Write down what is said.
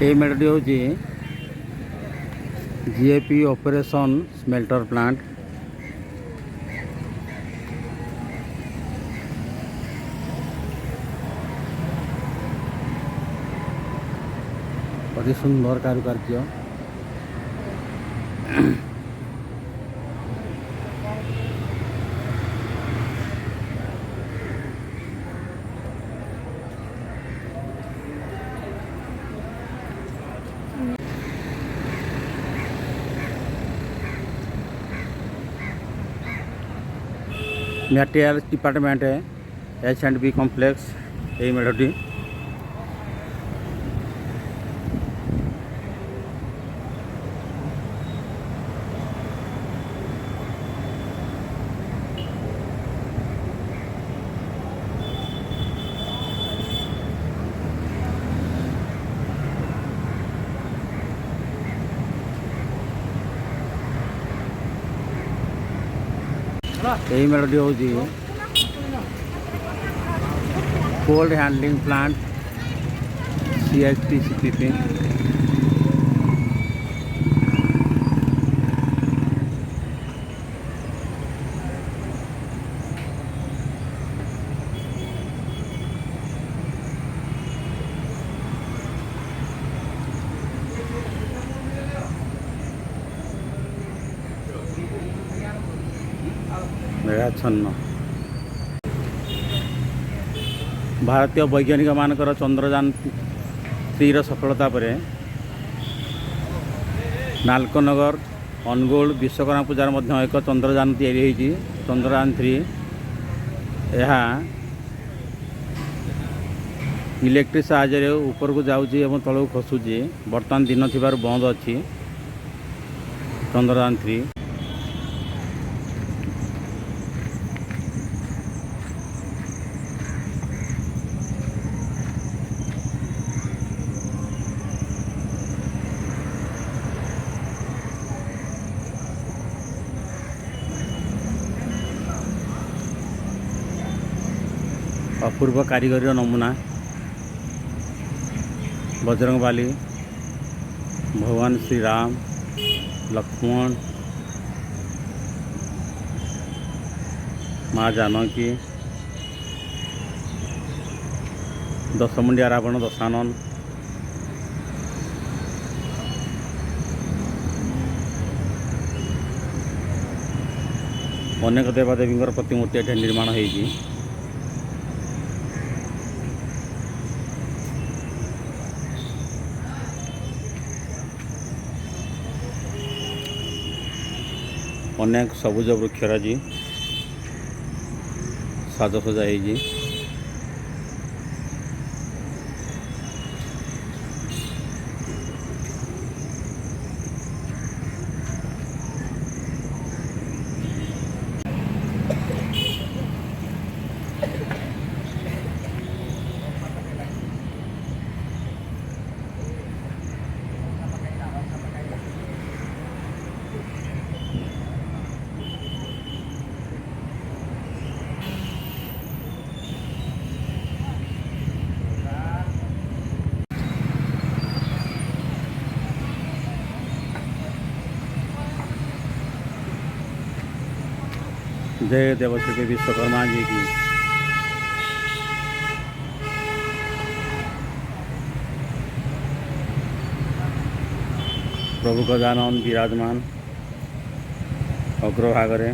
ये मेढटी हूँ GAP operation smelter plant. अति सुंदर कारुकार्य। मटेरियल्स डिपार्टमेंट है H&B कॉम्प्लेक्स यही मेढटी। यही मेढटी हूँ कोल्ड हैंडलिंग प्लांट CHP मेघाच्छन्न। भारतीय वैज्ञानिक मानकर चंद्रयान 3 सफलता पर नालकनगर अनुगुल विश्वकर्मा पूजार मध्य एक चंद्रयान तैयारी चंद्रयान 3। यह इलेक्ट्रिक साहाय्य ऊपर को जाऊँगी और तलू खसुची। बर्तमान दिन थी बंद अच्छी चंद्रयान 3। अपूर्व कारीगरी नमूना बजरंगबाली भगवान श्री राम लक्ष्मण माँ जानकी दशमुंडिया रावण दशानन अनेक देवादेवी प्रतिमूर्ति ये निर्माण होगी। अनेक सबुज वृक्षराजी साजसजा होगी। जय देवशिल्पी विश्वकर्मा जी की। प्रभु गजानन विराजमान अग्रभागरे।